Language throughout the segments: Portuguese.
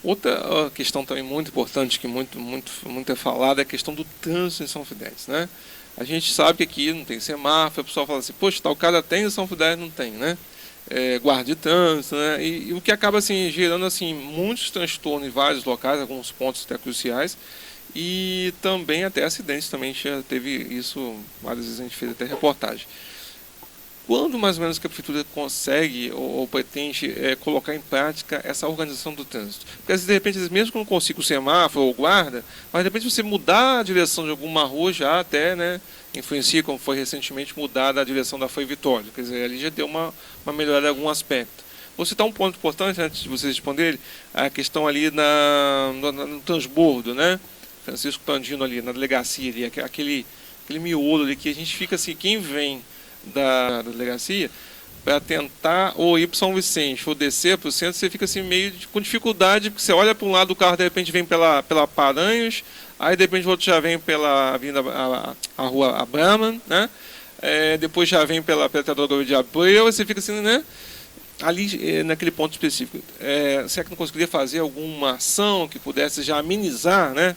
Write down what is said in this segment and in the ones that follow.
Outra questão também muito importante, que muito é falada, é a questão do trânsito em São Fidélis, né? A gente sabe que aqui não tem semáforo, o pessoal fala assim, poxa, tal cara tem e São Fidélis não tem, né? Guarda de trânsito, né? E o que acaba assim, gerando assim, muitos transtornos em vários locais, alguns pontos até cruciais, e também até acidentes, também já teve isso, várias vezes a gente fez até reportagem. Quando mais ou menos a prefeitura consegue ou pretende colocar em prática essa organização do trânsito? Porque de repente, mesmo que não consiga o semáforo ou guarda, mas de repente você mudar a direção de alguma rua já até, né, influencia, como foi recentemente mudada a direção da Foi Vitória. Quer dizer, ali já deu uma melhora em algum aspecto. Vou citar um ponto importante antes de vocês responderem, a questão ali no transbordo, né? Francisco Tandino ali, na delegacia ali, aquele miolo ali que a gente fica assim, quem vem da delegacia para tentar ou ir para São Vicente ou descer para o centro, você fica assim meio com dificuldade, porque você olha para um lado, o carro de repente vem pela Paranhos, aí de repente o outro já vem pela Avenida a Rua Abraham, né? Depois já vem pela Teodoro de Abreu, você fica assim, né? Ali naquele ponto específico. Será que não conseguiria fazer alguma ação que pudesse já amenizar, né,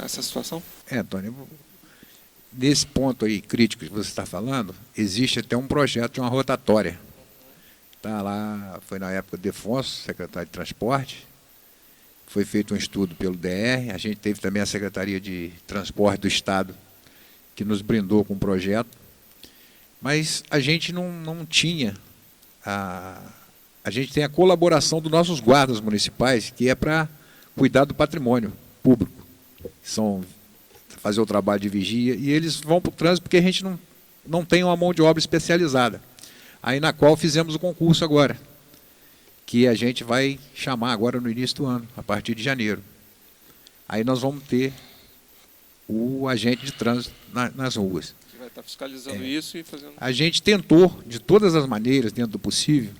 essa situação? Antônio, nesse ponto aí crítico que você está falando, existe até um projeto de uma rotatória. Tá lá, foi na época de Defonso, secretário de Transporte, foi feito um estudo pelo DR, a gente teve também a Secretaria de Transporte do Estado, que nos brindou com um projeto, mas a gente não tinha, a gente tem a colaboração dos nossos guardas municipais, que é para cuidar do patrimônio público, são fazer o trabalho de vigia, e eles vão para o trânsito porque a gente não tem uma mão de obra especializada. Aí na qual fizemos o concurso agora, que a gente vai chamar agora no início do ano, a partir de janeiro. Aí nós vamos ter o agente de trânsito nas ruas. Que vai estar fiscalizando isso e fazendo... A gente tentou, de todas as maneiras, dentro do possível,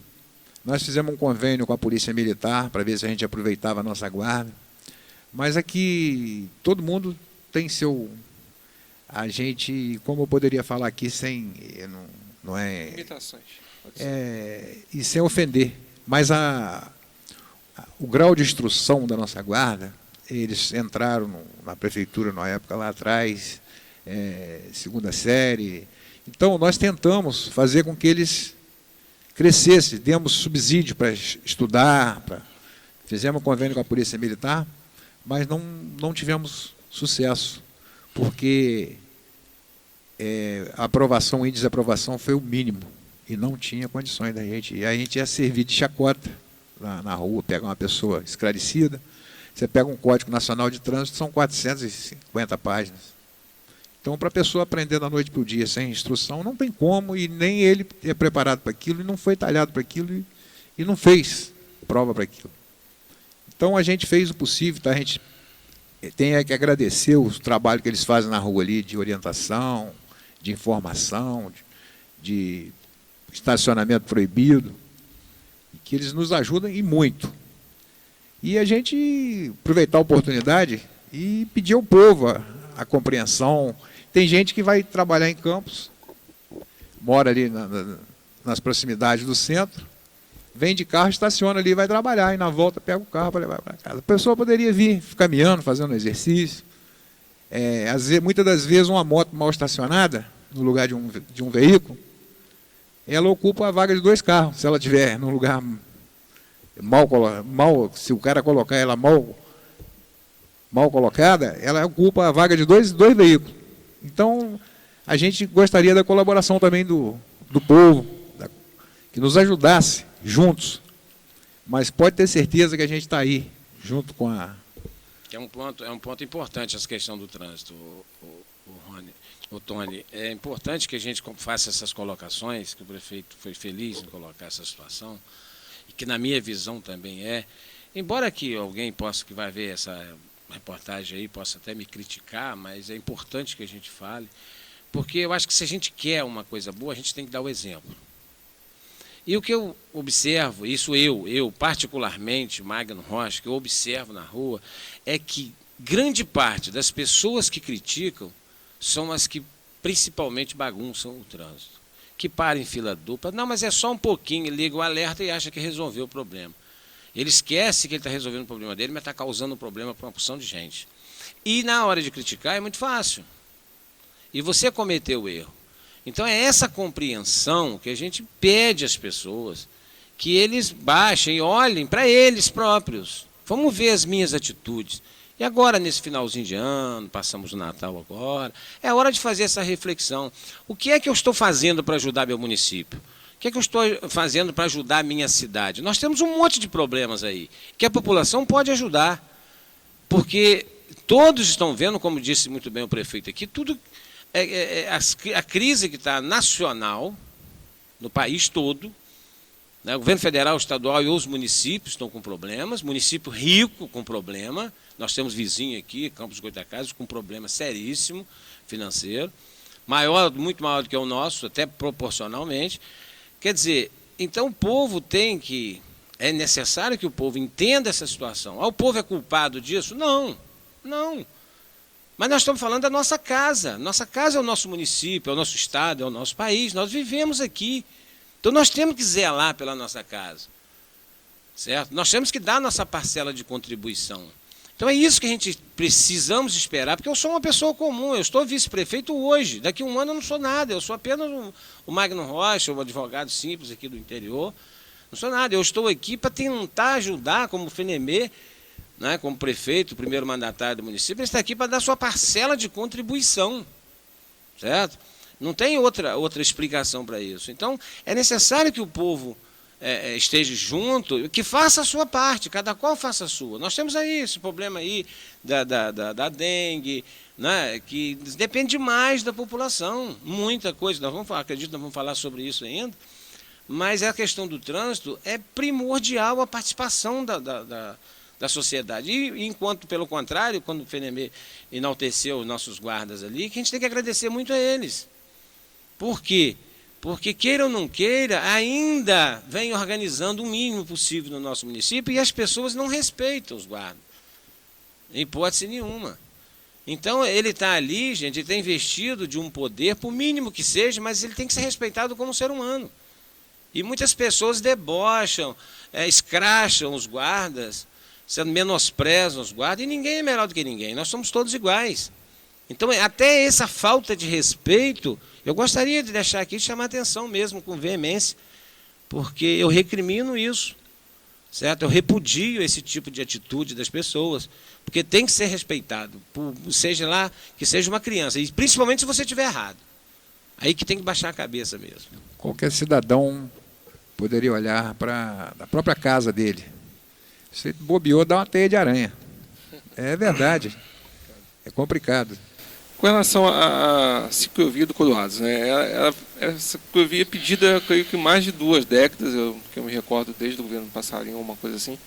nós fizemos um convênio com a Polícia Militar, para ver se a gente aproveitava a nossa guarda, mas aqui todo mundo tem seu... A gente, como eu poderia falar aqui, sem... Não é... Limitações. E sem ofender, mas o grau de instrução da nossa guarda, eles entraram na prefeitura na época lá atrás, segunda série, então nós tentamos fazer com que eles crescessem, demos subsídio para estudar, fizemos um convênio com a Polícia Militar, mas não tivemos sucesso, porque a aprovação, o índice de aprovação foi o mínimo, e não tinha condições da gente. E a gente ia servir de chacota na rua, pega uma pessoa esclarecida, você pega um Código Nacional de Trânsito, são 450 páginas. Então, para a pessoa aprender da noite para o dia sem instrução, não tem como, e nem ele é preparado para aquilo, e não foi talhado para aquilo, e não fez prova para aquilo. Então, a gente fez o possível, tá? A gente tem que agradecer o trabalho que eles fazem na rua ali, de orientação, de informação, de estacionamento proibido, que eles nos ajudam e muito. E a gente aproveitar a oportunidade e pedir ao povo a compreensão. Tem gente que vai trabalhar em Campos, mora ali nas proximidades do centro, vem de carro, estaciona ali e vai trabalhar, e na volta pega o carro para levar para casa. A pessoa poderia vir caminhando, fazendo exercício. Muitas das vezes uma moto mal estacionada, no lugar de um veículo, ela ocupa a vaga de 2 carros. Se ela estiver num lugar se o cara colocar ela mal colocada, ela ocupa a vaga de dois veículos. Então, a gente gostaria da colaboração também do povo, que nos ajudasse juntos. Mas pode ter certeza que a gente está aí, junto com a... É um ponto importante essa questão do trânsito, Rony. Tony, é importante que a gente faça essas colocações, que o prefeito foi feliz em colocar essa situação, e que na minha visão também embora que alguém que vai ver essa reportagem aí, possa até me criticar, mas é importante que a gente fale, porque eu acho que se a gente quer uma coisa boa, a gente tem que dar o exemplo. E o que eu observo, isso eu particularmente, Magno Rocha, que eu observo na rua, é que grande parte das pessoas que criticam são as que principalmente bagunçam o trânsito, que param em fila dupla. Não, mas é só um pouquinho, liga o alerta e acha que resolveu o problema. Ele esquece que ele está resolvendo o problema dele, mas está causando um problema para uma porção de gente. E na hora de criticar é muito fácil. E você cometeu o erro. Então é essa compreensão que a gente pede às pessoas, que eles baixem e olhem para eles próprios. Vamos ver as minhas atitudes. E agora, nesse finalzinho de ano, passamos o Natal agora, é hora de fazer essa reflexão. O que é que eu estou fazendo para ajudar meu município? O que é que eu estou fazendo para ajudar a minha cidade? Nós temos um monte de problemas aí, que a população pode ajudar. Porque todos estão vendo, como disse muito bem o prefeito aqui, tudo a crise que está nacional, no país todo, né? O governo federal, estadual e os municípios estão com problemas, município rico com problema, nós temos vizinho aqui, Campos dos Goytacazes, com problema seríssimo financeiro, muito maior do que o nosso, até proporcionalmente. Quer dizer, então o povo é necessário que o povo entenda essa situação. O povo é culpado disso? Não. Mas nós estamos falando da nossa casa. Nossa casa é o nosso município, é o nosso estado, é o nosso país. Nós vivemos aqui. Então nós temos que zelar pela nossa casa. Certo? Nós temos que dar a nossa parcela de contribuição. Então é isso que a gente precisamos esperar, porque eu sou uma pessoa comum, eu estou vice-prefeito hoje. Daqui a um ano eu não sou nada, eu sou apenas o Magno Rocha, um advogado simples aqui do interior. Não sou nada, eu estou aqui para tentar ajudar, como o FENEME, né, como prefeito, primeiro mandatário do município, ele está aqui para dar sua parcela de contribuição, certo? Não tem outra explicação para isso. Então, é necessário que o povo esteja junto, que faça a sua parte, cada qual faça a sua. Nós temos aí esse problema aí da dengue, né, que depende mais da população, muita coisa. Acredito que nós vamos falar sobre isso ainda, mas a questão do trânsito é primordial a participação da sociedade. E enquanto, pelo contrário, quando o FENEME enalteceu os nossos guardas ali, que a gente tem que agradecer muito a eles. Por quê? Porque, queira ou não queira, ainda vem organizando o mínimo possível no nosso município e as pessoas não respeitam os guardas, em hipótese nenhuma. Então, ele está ali, gente, ele está investido de um poder, por mínimo que seja, mas ele tem que ser respeitado como ser humano. E muitas pessoas debocham, escracham os guardas, menosprezam os guardas, e ninguém é melhor do que ninguém, nós somos todos iguais. Então, até essa falta de respeito, eu gostaria de deixar aqui, de chamar a atenção mesmo, com veemência, porque eu recrimino isso, certo? Eu repudio esse tipo de atitude das pessoas, porque tem que ser respeitado, seja lá que seja uma criança, e principalmente se você estiver errado. Aí que tem que baixar a cabeça mesmo. Qualquer cidadão poderia olhar para a própria casa dele. Se bobeou, dá uma teia de aranha. É verdade. É complicado. Com relação à ciclovia do Coroados, né? Essa ciclovia é pedida, creio que mais de 2 décadas, que eu me recordo desde o governo Passarinho, uma coisa assim.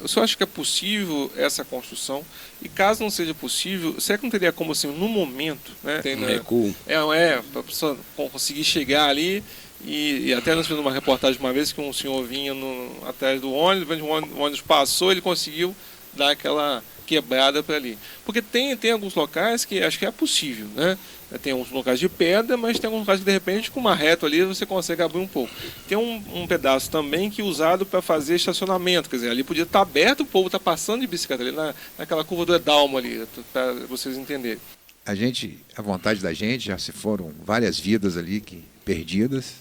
O senhor acha que é possível essa construção? E caso não seja possível, será que não teria como, assim, no momento, né? Um recuo. Para a pessoa conseguir chegar ali, e até nós fizemos uma reportagem uma vez que um senhor vinha atrás do ônibus, o ônibus passou, ele conseguiu dar aquela quebrada para ali. Porque tem alguns locais que acho que é possível, né? Tem alguns locais de pedra, mas tem alguns locais que de repente com uma reta ali você consegue abrir um pouco. Tem um pedaço também que é usado para fazer estacionamento, quer dizer, ali podia estar aberto, o povo está passando de bicicleta ali naquela curva do Edalmo ali, para vocês entenderem. A vontade da gente, já se foram várias vidas ali perdidas,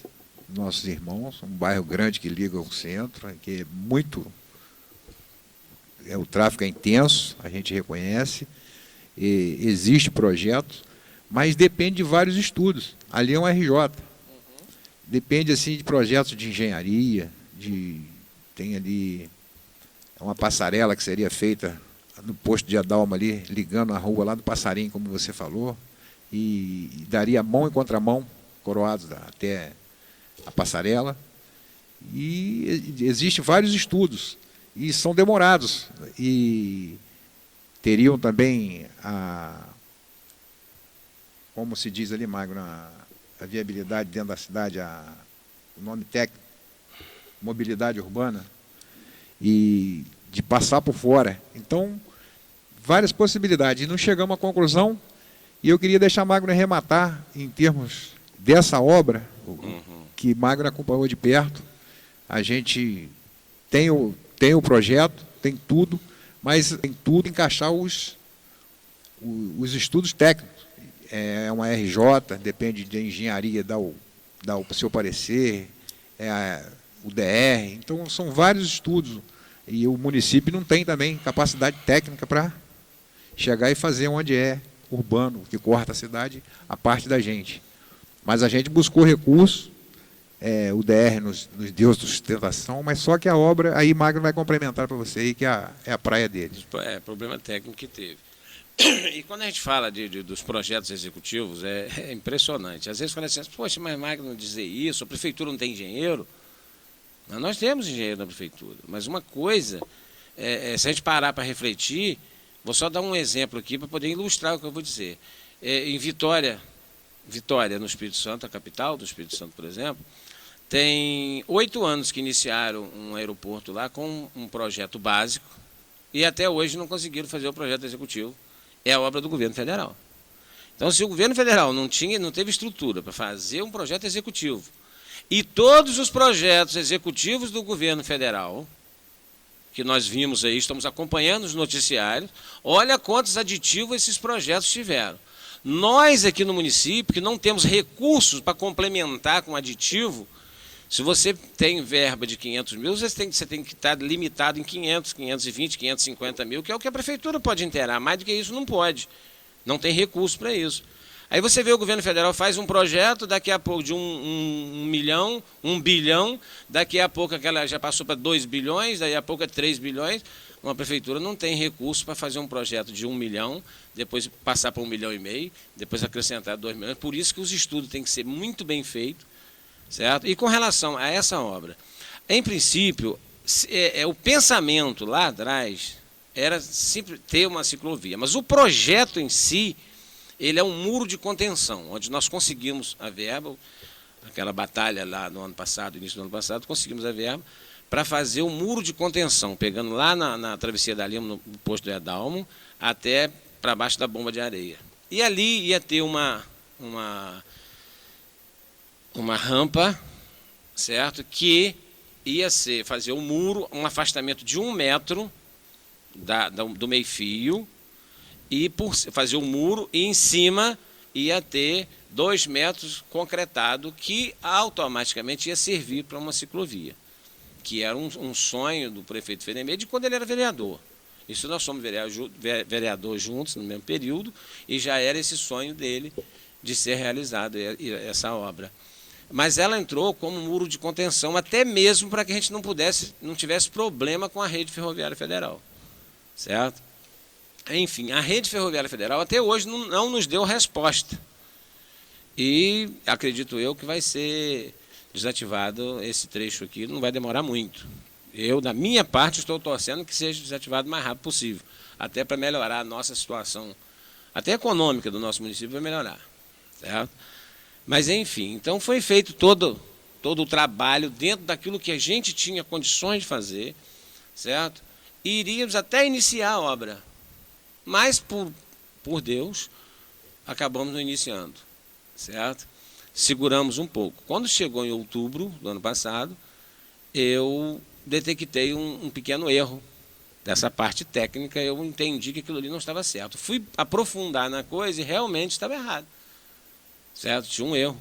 nossos irmãos, um bairro grande que liga ao centro, que é muito... o tráfego é intenso, a gente reconhece, existe projeto, mas depende de vários estudos. Ali é um RJ. Depende assim, de projetos de engenharia, tem ali uma passarela que seria feita no posto de Adalma ali, ligando a rua lá do Passarinho, como você falou, e daria mão e contramão, Coroados até a passarela. E existem vários estudos. E são demorados, e teriam também como se diz ali, Magno, a viabilidade dentro da cidade, o nome técnico, mobilidade urbana, e de passar por fora. Então, várias possibilidades. E não chegamos à conclusão, e eu queria deixar Magno arrematar em termos dessa obra, que Magno acompanhou de perto. A gente tem o projeto, tem tudo, mas tem tudo encaixar os estudos técnicos. É uma RJ, depende de engenharia, dá o seu parecer, o DR. Então, são vários estudos. E o município não tem também capacidade técnica para chegar e fazer onde é urbano, que corta a cidade, a parte da gente. Mas a gente buscou recursos, o DR nos deu sustentação, mas só que a obra, aí Magno vai complementar para você, aí, que é a praia deles. É, problema técnico que teve. E quando a gente fala dos projetos executivos, é impressionante. Às vezes quando a gente diz, poxa, mas Magno dizer isso, a prefeitura não tem engenheiro. Mas nós temos engenheiro na prefeitura. Mas uma coisa, se a gente parar para refletir, vou só dar um exemplo aqui para poder ilustrar o que eu vou dizer. Em Vitória, no Espírito Santo, a capital do Espírito Santo, por exemplo, tem 8 anos que iniciaram um aeroporto lá com um projeto básico e até hoje não conseguiram fazer o projeto executivo. É a obra do governo federal. Então, se o governo federal não teve estrutura para fazer um projeto executivo e todos os projetos executivos do governo federal, que nós vimos aí, estamos acompanhando os noticiários, olha quantos aditivos esses projetos tiveram. Nós aqui no município, que não temos recursos para complementar com aditivo, se você tem verba de 500 mil, você tem que estar limitado em 500, 520, 550 mil, que é o que a prefeitura pode inteirar. Mais do que isso não pode. Não tem recurso para isso. Aí você vê o governo federal faz um projeto, daqui a pouco de 1 milhão, 1 bilhão, daqui a pouco aquela já passou para 2 bilhões, daí a pouco é 3 bilhões. Uma prefeitura não tem recurso para fazer um projeto de 1 milhão, depois passar para 1,5 milhão, depois acrescentar 2 milhões. Por isso que os estudos têm que ser muito bem feitos. Certo? E com relação a essa obra, em princípio, o pensamento lá atrás era sempre ter uma ciclovia, mas o projeto em si, ele é um muro de contenção, onde nós conseguimos a verba, aquela batalha lá no ano passado, início do ano passado, conseguimos a verba para fazer um muro de contenção, pegando lá na travessia da Lima, no posto do Edalmo, até para baixo da bomba de areia. E ali ia ter uma rampa, certo? Que ia fazer o muro, um afastamento de 1 metro do meio-fio, e fazer o muro, e em cima ia ter 2 metros concretado, que automaticamente ia servir para uma ciclovia, que era um sonho do prefeito Fenemê de quando ele era vereador. Isso nós somos vereadores juntos no mesmo período, e já era esse sonho dele de ser realizado essa obra. Mas ela entrou como muro de contenção, até mesmo para que a gente não tivesse problema com a rede ferroviária federal. Certo? Enfim, a rede ferroviária federal até hoje não nos deu resposta. E acredito eu que vai ser desativado esse trecho aqui, não vai demorar muito. Eu, da minha parte, estou torcendo que seja desativado o mais rápido possível, até para melhorar a nossa situação, até econômica do nosso município vai melhorar. Certo? Mas, enfim, então foi feito todo o trabalho dentro daquilo que a gente tinha condições de fazer, certo? E iríamos até iniciar a obra. Mas, por Deus, acabamos não iniciando, certo? Seguramos um pouco. Quando chegou em outubro do ano passado, eu detectei um pequeno erro dessa parte técnica, eu entendi que aquilo ali não estava certo. Fui aprofundar na coisa e realmente estava errado. Certo? Tinha um erro.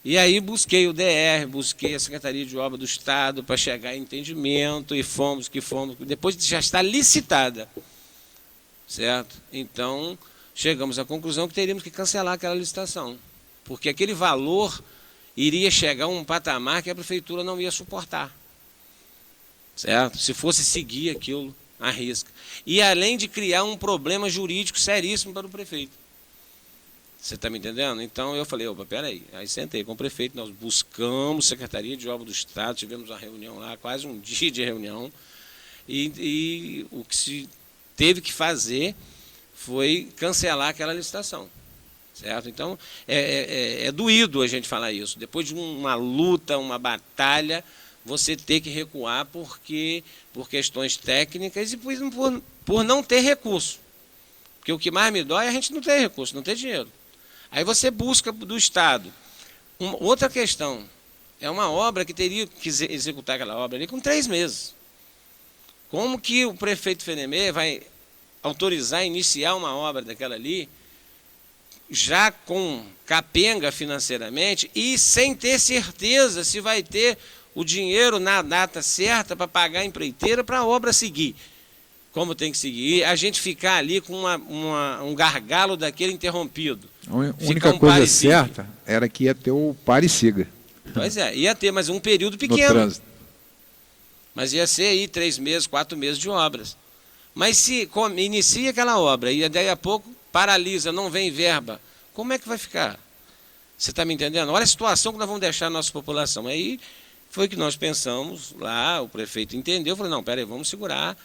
E aí busquei o DR, busquei a Secretaria de Obras do Estado para chegar em entendimento, e fomos, depois de já estar licitada. Certo? Então, chegamos à conclusão que teríamos que cancelar aquela licitação, porque aquele valor iria chegar a um patamar que a prefeitura não ia suportar. Certo? Se fosse seguir aquilo à risca. E além de criar um problema jurídico seríssimo para o prefeito. Você está me entendendo? Então eu falei, opa, peraí. Aí sentei com o prefeito, nós buscamos Secretaria de Obras do Estado, tivemos uma reunião lá, quase um dia de reunião, e o que se teve que fazer foi cancelar aquela licitação. Certo? Então, é doído a gente falar isso. Depois de uma luta, uma batalha, você ter que recuar por questões técnicas e por não ter recurso. Porque o que mais me dói é a gente não ter recurso, não ter dinheiro. Aí você busca do Estado. Outra questão, É uma obra que teria que executar aquela obra ali com 3 meses. Como que o prefeito Fenemê vai autorizar iniciar uma obra daquela ali, já com capenga financeiramente e sem ter certeza se vai ter o dinheiro na data certa para pagar a empreiteira para a obra seguir como tem que seguir, a gente ficar ali com um gargalo daquele interrompido. A única coisa certa era que ia ter o pare e siga. Pois é, ia ter, mas um período pequeno. Mas ia ser aí 3 meses, 4 meses de obras. Mas se inicia aquela obra e daí a pouco paralisa, não vem verba, como é que vai ficar? Você está me entendendo? Olha a situação que nós vamos deixar a nossa população. Aí foi que nós pensamos lá, o prefeito entendeu, falou, não, peraí, vamos segurar,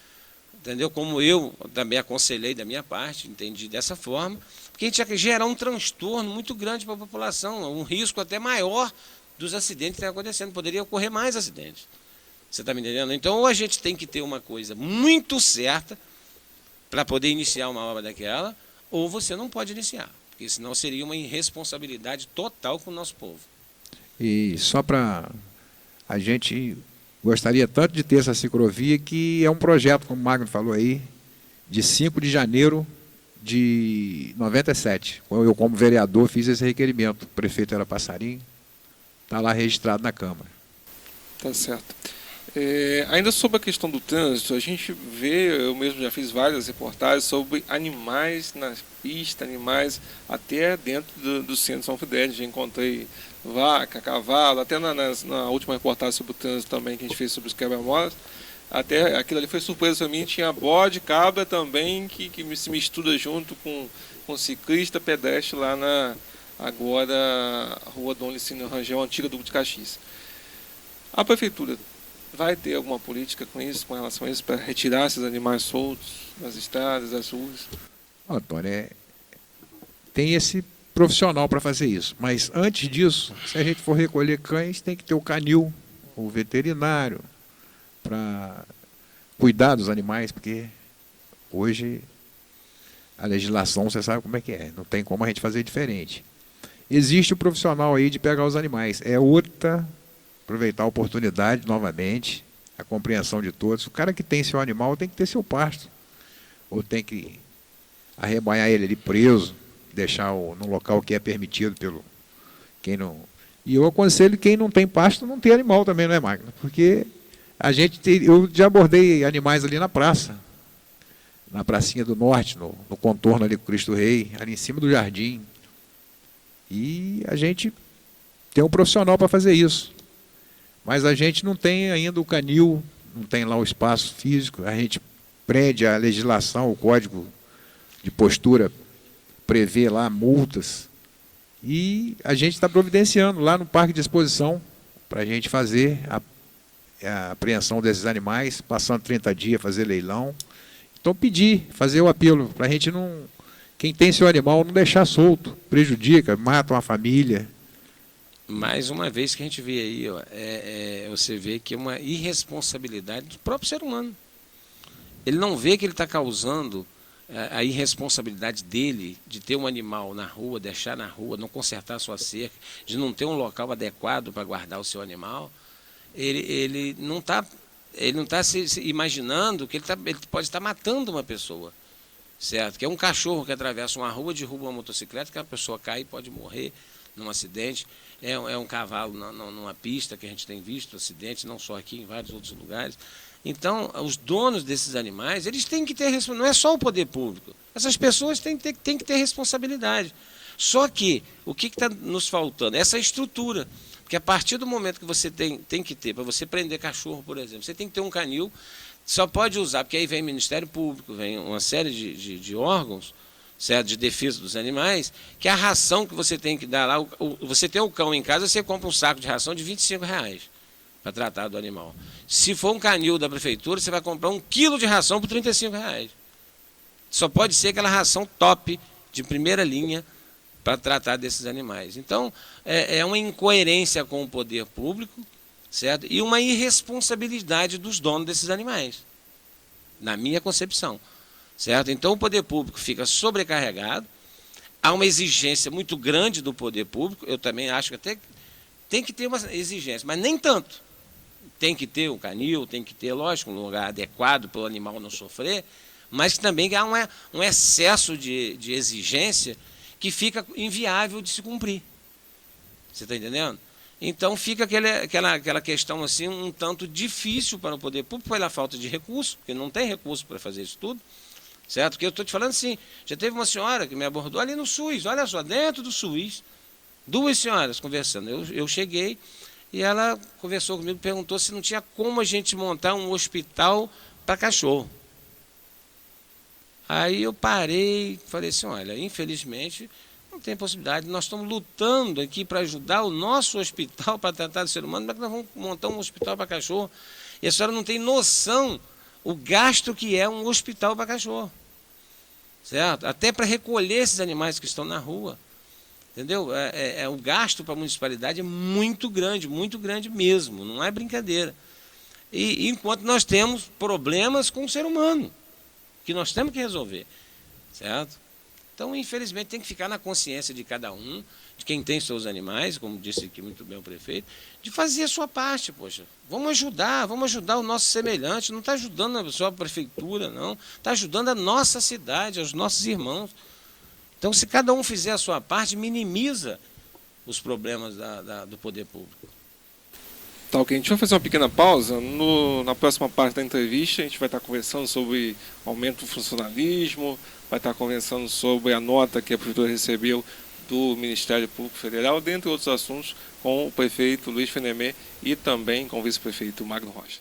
entendeu? Como eu também aconselhei da minha parte, entendi dessa forma, porque a gente ia gerar um transtorno muito grande para a população, um risco até maior dos acidentes que estão acontecendo, poderia ocorrer mais acidentes. Você está me entendendo? Então, ou a gente tem que ter uma coisa muito certa para poder iniciar uma obra daquela, ou você não pode iniciar, porque senão seria uma irresponsabilidade total com o nosso povo. E só para... A gente gostaria tanto de ter essa ciclovia, que é um projeto, como o Magno falou aí, de 5 de janeiro de 97. Eu, como vereador, fiz esse requerimento. O prefeito era Passarinho, está lá registrado na Câmara. Tá certo. Ainda sobre a questão do trânsito, a gente vê, eu mesmo já fiz várias reportagens sobre animais nas pistas, animais até dentro do centro de São Fidélis. Já encontrei vaca, cavalo, até na última reportagem sobre o trânsito também que a gente fez sobre os quebra-molas. Até aquilo ali foi surpresa para mim, tinha bode, cabra também, que se mistura junto com ciclista, pedestre lá na agora Rua Dom Licínio Rangel, antiga do de Caxias. A prefeitura vai ter alguma política com isso, com relação a isso, para retirar esses animais soltos das estradas, das ruas? Antônio, tem esse profissional para fazer isso, mas antes disso, se a gente for recolher cães, tem que ter o canil, o veterinário, para cuidar dos animais, porque hoje a legislação, você sabe como é que é, não tem como a gente fazer diferente. Existe o profissional aí de pegar os animais, é outra... aproveitar a oportunidade novamente, a compreensão de todos. O cara que tem seu animal tem que ter seu pasto, ou tem que arrebanhar ele ali preso, deixar no local que é permitido pelo quem não. E eu aconselho quem não tem pasto não ter animal também, não é, Magno? Porque eu já abordei animais ali na praça, na pracinha do norte, no contorno ali com Cristo Rei, ali em cima do jardim. E a gente tem um profissional para fazer isso. Mas a gente não tem ainda o canil, não tem lá o espaço físico, a gente prende a legislação, o código de postura prevê lá multas, e a gente está providenciando lá no parque de exposição para a gente fazer a apreensão desses animais, passando 30 dias, fazer leilão. Então fazer o apelo, para a gente não, quem tem seu animal não deixar solto, prejudica, mata uma família. Mais uma vez que a gente vê aí, você vê que é uma irresponsabilidade do próprio ser humano. Ele não vê que ele está causando a irresponsabilidade dele de ter um animal na rua, deixar na rua, não consertar a sua cerca, de não ter um local adequado para guardar o seu animal. Ele não está se imaginando que ele pode estar matando uma pessoa, certo? Que é um cachorro que atravessa uma rua, derruba uma motocicleta, que a pessoa cai e pode morrer num acidente. É um cavalo numa pista que a gente tem visto acidentes, não só aqui, em vários outros lugares. Então, os donos desses animais, eles têm que ter, não é só o poder público, essas pessoas têm que ter responsabilidade. Só que, o que está nos faltando? Essa estrutura. Porque a partir do momento que você tem que ter, para você prender cachorro, por exemplo, você tem que ter um canil, só pode usar, porque aí vem o Ministério Público, vem uma série de órgãos, certo, de defesa dos animais, que a ração que você tem que dar lá, você tem o cão em casa, você compra um saco de ração de R$25 para tratar do animal. Se for um canil da prefeitura, você vai comprar 1 quilo de ração por R$35. Só pode ser aquela ração top, de primeira linha, para tratar desses animais. Então, é uma incoerência com o poder público, certo? E uma irresponsabilidade dos donos desses animais, na minha concepção. Certo? Então o poder público fica sobrecarregado, há uma exigência muito grande do poder público, eu também acho que até tem que ter uma exigência, mas nem tanto. Tem que ter o canil, tem que ter, lógico, um lugar adequado para o animal não sofrer, mas que também há um excesso de exigência que fica inviável de se cumprir. Você está entendendo? Então fica aquela questão assim, um tanto difícil para o poder público pela falta de recurso, porque não tem recurso para fazer isso tudo, certo? Porque eu estou te falando assim, já teve uma senhora que me abordou ali no SUS, olha só, dentro do SUS, 2 senhoras conversando. Eu cheguei e ela conversou comigo, perguntou se não tinha como a gente montar um hospital para cachorro. Aí eu parei, falei assim, olha, infelizmente não tem possibilidade, nós estamos lutando aqui para ajudar o nosso hospital para tratar do ser humano, mas nós vamos montar um hospital para cachorro. E a senhora não tem noção o gasto que é um hospital para cachorro. Certo? Até para recolher esses animais que estão na rua. Entendeu? O gasto para a municipalidade é muito grande mesmo, não é brincadeira. E enquanto nós temos problemas com o ser humano, que nós temos que resolver. Certo? Então, infelizmente, tem que ficar na consciência de cada um, de quem tem seus animais, como disse aqui muito bem o prefeito, de fazer a sua parte, poxa. Vamos ajudar o nosso semelhante. Não está ajudando só a prefeitura, não. Está ajudando a nossa cidade, os nossos irmãos. Então, se cada um fizer a sua parte, minimiza os problemas do poder público. Tá, ok. A gente vai fazer uma pequena pausa. Na próxima parte da entrevista, a gente vai estar conversando sobre aumento do funcionalismo, vai estar conversando sobre a nota que a prefeitura recebeu do Ministério Público Federal, dentre outros assuntos, com o prefeito Luiz Fenemê e também com o vice-prefeito Magno Rocha.